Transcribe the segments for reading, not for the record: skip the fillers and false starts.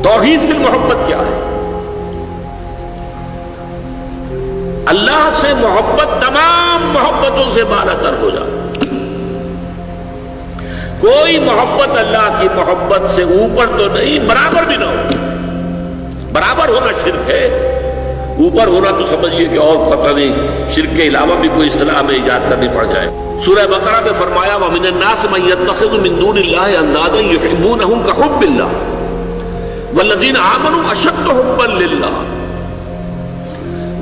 توحید فی المحبت کیا ہے؟ اللہ سے محبت تمام محبتوں سے بالا تر ہو جائے. کوئی محبت اللہ کی محبت سے اوپر تو نہیں، برابر بھی نہ ہو. برابر ہونا شرک ہے، اوپر ہونا تو سمجھئے کہ اور پتہ نہیں شرک کے علاوہ بھی کوئی اصطلاح میں ایجاد کرنی پڑ جائے. سورہ بقرہ میں فرمایا وَمِنَ النَّاسِ مَن يَتَّخِذُ مِن دُونِ اللَّهِ أَندَادًا يُحِبُّونَهُم كَحُبِّ اللَّهِ وَالَّذِينَ آمَنُوا أَشَدُّ حُبًّا لِلَّهِ.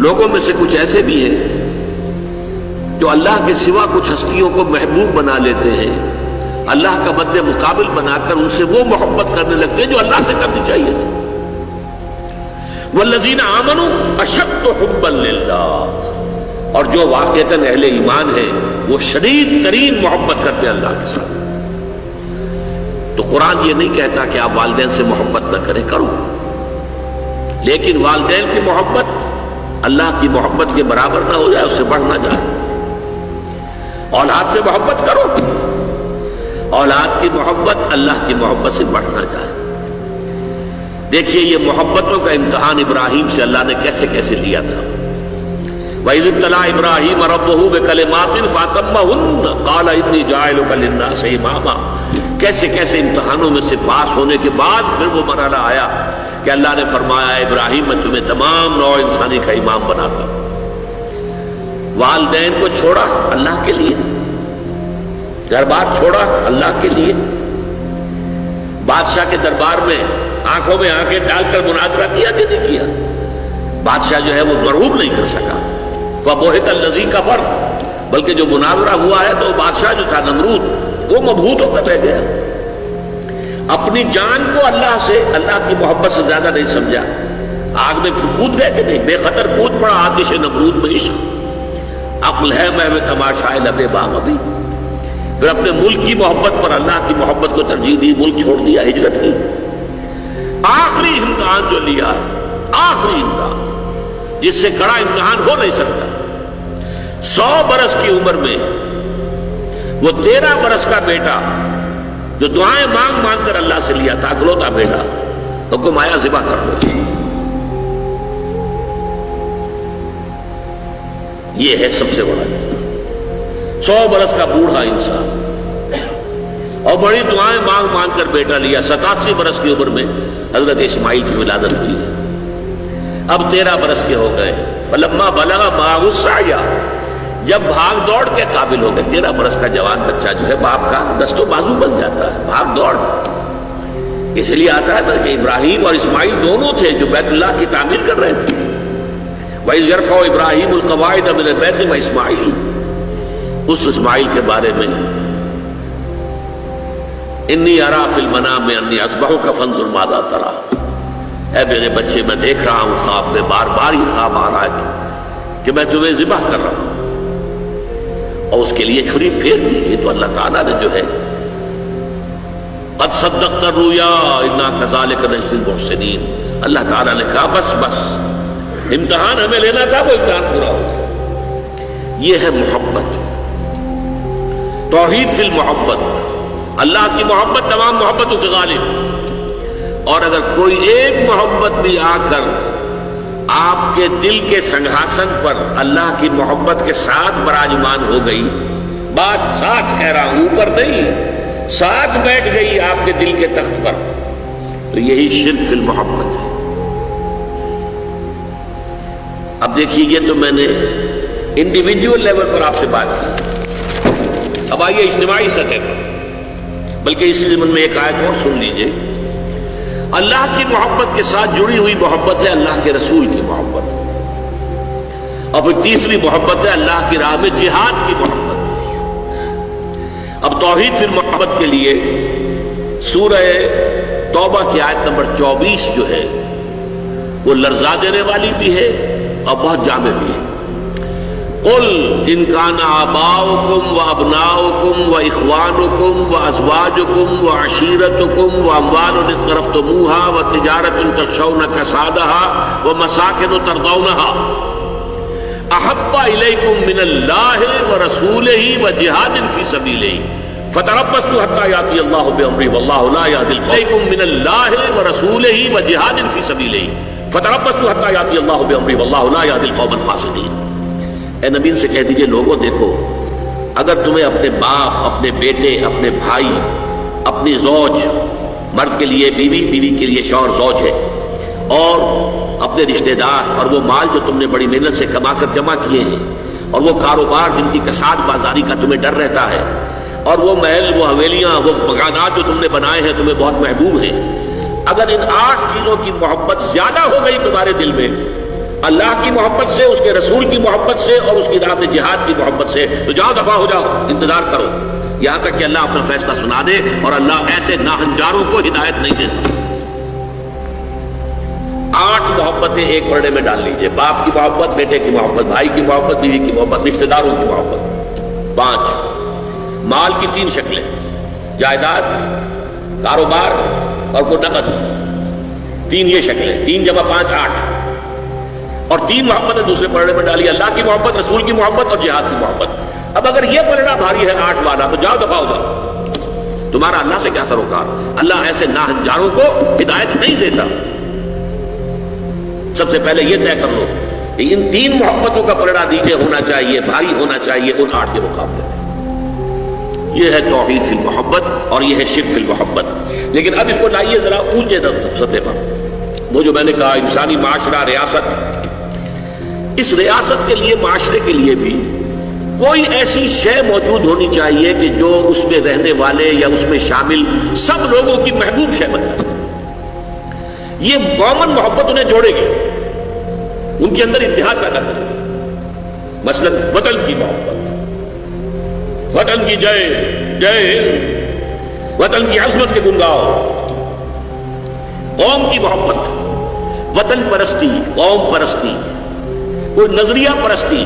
لوگوں میں سے کچھ ایسے بھی ہیں جو اللہ کے سوا کچھ ہستیوں کو محبوب بنا لیتے ہیں، اللہ کا مد مقابل بنا کر ان سے وہ محبت کرنے لگتے ہیں جو اللہ سے کرنی چاہیے تھی. وَالَّذِينَ آمَنُوا أَشَدُّ حُبًّا لِلَّهِ. اور جو واقعتاً اہل ایمان ہے وہ شدید ترین محبت کرتے ہیں اللہ کے ساتھ. تو قرآن یہ نہیں کہتا کہ آپ والدین سے محبت نہ کریں، کرو، لیکن والدین کی محبت اللہ کی محبت کے برابر نہ ہو جائے، اس سے بڑھ نہ جائے. اولاد سے محبت کرو، اولاد کی محبت اللہ کی محبت سے بڑھ نہ جائے. دیکھیے یہ محبتوں کا امتحان ابراہیم سے اللہ نے کیسے کیسے لیا تھا. وَإِذِ ابْتَلَىٰ إِبْرَاهِيمَ رَبُّهُ بِكَلِمَاتٍ فَأَتَمَّهُنَّ قَالَ إِنِّي جَاعِلُكَ لِلنَّاسِ إِمَامًا. کیسے کیسے امتحانوں میں سے پاس ہونے کے بعد پھر وہ مرحلہ آیا کہ اللہ نے فرمایا ابراہیم میں تمہیں تمام نوع انسانی کا امام بناتا ہوں. والدین کو چھوڑا اللہ کے لیے، گھر بار چھوڑا اللہ کے لیے، بادشاہ کے دربار میں آنکھوں میں آنکھیں ڈال کر مناظرہ کیا کہ نہیں کیا؟ بادشاہ جو ہے وہ مرعوب نہیں کر سکا. فَبُہِتَ الَّذِي كَفَرَ. بلکہ جو مناظرہ ہوا ہے تو بادشاہ جو تھا نمرود وہ مبہوت ہو کر رہ گیا. اپنی جان کو اللہ سے، اللہ کی محبت سے زیادہ نہیں سمجھا. آگ میں کود گئے کہ نہیں، بے خطر کود پڑا آتش نمرود میں عشق. عقل ہے محو تماشائے لبِ بام ابھی. پھر اپنے ملک کی محبت پر اللہ کی محبت کو ترجیح دی، ملک چھوڑ دیا، ہجرت کی. آخری امتحان جو لیا ہے، آخری امتحان جس سے کڑا امتحان ہو نہیں سکتا. 100 برس کی عمر میں وہ 13 برس کا بیٹا جو دعائیں مانگ مانگ کر اللہ سے لیا تھا، اکلوتا بیٹا، حکم آیا ذبح کر دو. یہ ہے سب سے بڑا امتحان. 100 برس کا بوڑھا انسان اور بڑی دعائیں مانگ مانگ کر بیٹا لیا. 87 برس کی عمر میں حضرت اسماعیل کی ولادت ہوئی ہے. اب 13 برس کے ہو گئے. فلما بلغ معه السعی. جب بھاگ دوڑ کے قابل ہو گئے. 13 برس کا جوان بچہ جو ہے باپ کا دست و بازو بن جاتا ہے، بھاگ دوڑ. اس لیے آتا ہے نا کہ ابراہیم اور اسماعیل دونوں تھے جو بیت اللہ کی تعمیر کر رہے تھے. وَإِذْ يَرْفَعُ إِبْرَاهِيمُ الْقَوَاعِدَ مِنَ الْبَيْتِ وَإِسْمَاعِيلُ. اس اسماعیل کے بارے میں انی ارا فی المنام انی اذبحک فانظر ماذا تری. اے میرے بچے میں دیکھ رہا ہوں خواب میں، بار بار یہ خواب آ رہا ہے کہ میں تمہیں ذبح کر رہا ہوں. اور اس کے لیے چھری پھیر دی. یہ تو اللہ تعالیٰ نے جو ہے قد صدقت الرؤیا انا کذالک نجزی المحسنین. اللہ تعالیٰ نے کہا بس بس، امتحان ہمیں لینا تھا، وہ امتحان پورا ہو گیا. یہ ہے محبت، توحید فی المحبت. اللہ کی محبت تمام محبتوں سے غالب. اور اگر کوئی ایک محبت بھی آ کر آپ کے دل کے سنگھاسن پر اللہ کی محبت کے ساتھ براجمان ہو گئی، بات ساتھ کہہ رہا ہوں، اوپر نہیں، ساتھ بیٹھ گئی آپ کے دل کے تخت پر، تو یہی شرک فی المحبت ہے. اب دیکھیے یہ تو میں نے انڈیویجول لیول پر آپ سے بات کی. اب آئیے اجتماعی سطح پر، بلکہ اسی ضمن میں ایک آیت اور سن لیجئے. اللہ کی محبت کے ساتھ جڑی ہوئی محبت ہے اللہ کے رسول کی محبت، اور پھر تیسری محبت ہے اللہ کی راہ میں جہاد کی محبت. اب توحید فی المحبت کے لیے سورہ توبہ کی آیت نمبر 24 جو ہے وہ لرزا دینے والی بھی ہے اور بہت جامع بھی ہے. قل ان کان آباؤکم و ابناؤکم و اخوانکم و ازواجکم و عشیرتکم و اموال اقترفتموها و تجارت تخشون کسادها و مساکن ترضونها احب الیکم من اللہ و رسولہ و جہاد فی سبیلہ فتربصوا حتى يأتي الله بأمره والله لا يهدي القوم من الله ورسوله وجهاد في سبيله فتربصوا حتى يأتي الله بأمره والله لا يهدي القوم الفاسقين۔ اے نبی ان سے کہہ دیجئے لوگوں دیکھو، اگر تمہیں اپنے باپ، اپنے بیٹے، اپنے بھائی، اپنی زوج، مرد کے لیے بیوی، بیوی کے لیے شوہر زوج ہے، اور اپنے رشتہ دار اور وہ مال جو تم نے بڑی محنت سے کما کر جمع کیے ہیں، اور وہ کاروبار جن کی کساد بازاری کا تمہیں ڈر رہتا ہے، اور وہ محل، وہ حویلیاں، وہ مکانات جو تم نے بنائے ہیں تمہیں بہت محبوب ہیں، اگر ان 8 چیزوں کی محبت زیادہ ہو گئی تمہارے دل میں، اللہ کی محبت سے، اس کے رسول کی محبت سے، اور اس کی راہ میں جہاد کی محبت سے، تو جاؤ دفع ہو جاؤ، انتظار کرو یہاں تک کہ اللہ اپنا فیصلہ سنا دے، اور اللہ ایسے ناہنجاروں کو ہدایت نہیں دیتا۔ 8 محبتیں ایک پرڑے میں ڈال لیجئے، باپ کی محبت، بیٹے کی محبت، بھائی کی محبت، بیوی کی محبت، رشتہ داروں کی محبت۔ 5 مال کی 3 شکلیں، جائیداد، کاروبار اور کوئی نقد، 3 یہ شکلیں، 3 × 5 8، اور 3 محبتیں دوسرے پلڑے میں ڈالی، اللہ کی محبت، رسول کی محبت اور جہاد کی محبت۔ اب اگر یہ پلڑا بھاری ہے 8 والا تو جاؤ دفع ہو جاؤ، تمہارا اللہ سے کیا سروکار، اللہ ایسے ناہنجاروں کو ہدایت نہیں دیتا۔ سب سے پہلے یہ طے کر لو کہ ان 3 محبتوں کا پلڑا نیچے ہونا چاہیے، بھاری ہونا چاہیے ان 8 کے مقابلے میں۔ یہ ہے توحید فی المحبت اور یہ ہے شرک فی المحبت۔ لیکن اب اس کو لائیے ذرا اونچے سطح پر، وہ جو میں نے کہا انسانی معاشرہ، ریاست، اس ریاست کے لیے، معاشرے کے لیے بھی کوئی ایسی شے موجود ہونی چاہیے کہ جو اس میں رہنے والے یا اس میں شامل سب لوگوں کی محبوب شے بن جائے۔ یہ کامن محبت انہیں جوڑے گی، ان کے اندر اتحاد پیدا کرے گی۔ مثلا وطن کی محبت، وطن کی جے جے ہند، وطن کی عظمت کے گنگاؤ، قوم کی محبت، وطن پرستی، قوم پرستی، کوئی نظریہ پرستی،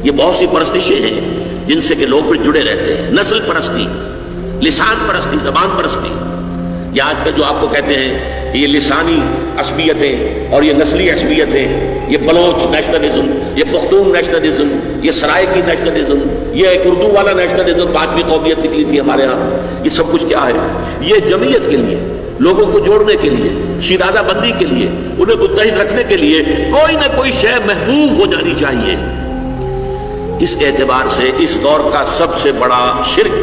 یہ بہت سی پرستشیں ہیں جن سے کہ لوگ پھر جڑے رہتے ہیں۔ نسل پرستی، لسان پرستی، زبان پرستی، یہ آج کل جو آپ کو کہتے ہیں کہ یہ لسانی عصبیتیں اور یہ نسلی عصبیتیں، یہ بلوچ نیشنلزم، یہ پختون نیشنلزم، یہ سرائکی نیشنلزم، یہ ایک اردو والا نیشنلزم، 5ویں قومیت نکلی تھی ہمارے ہاں، یہ سب کچھ کیا ہے؟ یہ جمعیت کے لیے، لوگوں کو جوڑنے کے لیے، شیرازہ بندی کے لیے، انہیں متحد رکھنے کے لیے کوئی نہ کوئی شے محبوب ہو جانی چاہیے۔ اس اعتبار سے اس دور کا سب سے بڑا شرک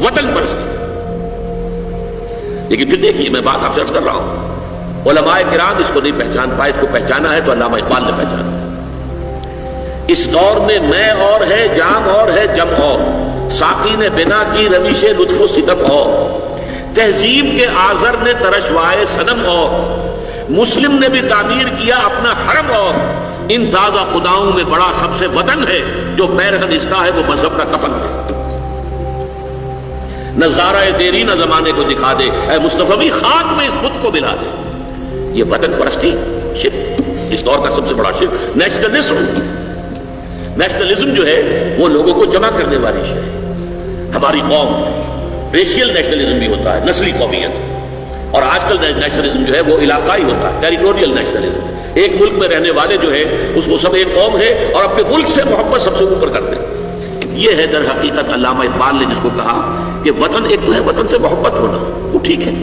وطن پرستی۔ لیکن پھر دیکھیے، میں بات آپ سے عرض کر رہا ہوں، علماء کرام اس کو نہیں پہچان پائے، اس کو پہچانا ہے تو علامہ اقبال نے پہچانا۔ اس دور میں میں اور ہے، جام اور ہے، جم اور، ساقی نے بنا کی روش لطف و ستم اور، تہذیب کے آزر نے ترشوائے صنم اور، مسلم نے بھی تعمیر کیا اپنا حرم اور، ان تازہ خداؤں میں بڑا سب سے وطن ہے، جو پیرہن اس کا ہے وہ مذہب کا کفن ہے۔ نظارہ دیری نہ زمانے کو دکھا دے، اے مصطفی خاک میں اس بت کو ملا دے۔ یہ وطن پرستی شرک، اس دور کا سب سے بڑا شرک۔ نیشنلزم جو ہے وہ لوگوں کو جمع کرنے والی شے ہے۔ ہماری قوم، ریشیل نیشنلزم بھی ہوتا ہے، نسلی قومیت، اور آج کل نیشنلزم جو ہے وہ علاقائی ہوتا ہے، ٹیریٹوریل نیشنلزم۔ ایک ملک میں رہنے والے جو ہے اس کو سب ایک قوم ہے اور اپنے ملک سے محبت سب سے اوپر کرتے ہیں۔ یہ ہے در حقیقت علامہ اقبال نے جس کو کہا کہ وطن ایک تو ہے وطن سے محبت ہونا، وہ ٹھیک ہے،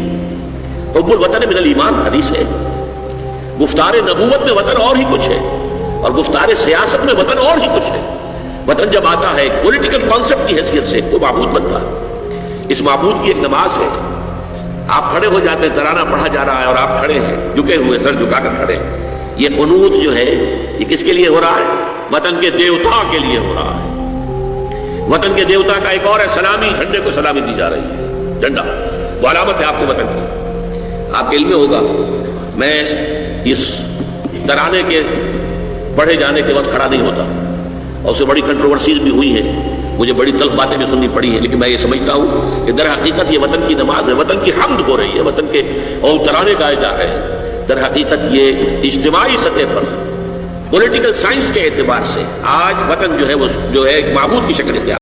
حب الوطن من الایمان حدیث ہے، گفتار نبوت میں وطن اور ہی کچھ ہے، اور گفتار سیاست میں وطن اور ہی کچھ ہے۔ وطن جب آتا ہے پولیٹیکل کانسیپٹ کی حیثیت سے تو معبود بنتا ہے۔ اس معبود کی ایک نماز ہے، آپ کھڑے ہو جاتے ہیں، ترانہ پڑھا جا رہا ہے اور آپ کھڑے ہیں، جھکے ہوئے، سر جھکا کر کھڑے ہیں۔ یہ قنوت جو ہے یہ کس کے لیے ہو رہا ہے؟ وطن کے دیوتا کے لیے ہو رہا ہے۔ وطن کے دیوتا کا ایک اور ہے سلامی، جھنڈے کو سلامی دی جا رہی ہے۔ جھنڈا وہ علامت ہے آپ کے وطن کی۔ آپ کے علم میں ہوگا، میں اس ترانے کے پڑھے جانے کے وقت کھڑا نہیں ہوتا، اور اس سے بڑی کنٹروورسیز بھی ہوئی ہیں، مجھے بڑی تلخ باتیں بھی سننی پڑی ہیں، لیکن میں یہ سمجھتا ہوں کہ در حقیقت یہ وطن کی نماز ہے، وطن کی حمد ہو رہی ہے، وطن کے اور ترانے گائے جا رہے ہیں۔ در حقیقت یہ اجتماعی سطح پر پولیٹیکل سائنس کے اعتبار سے آج وطن جو ہے وہ جو ہے ایک معبود کی شکل اختیار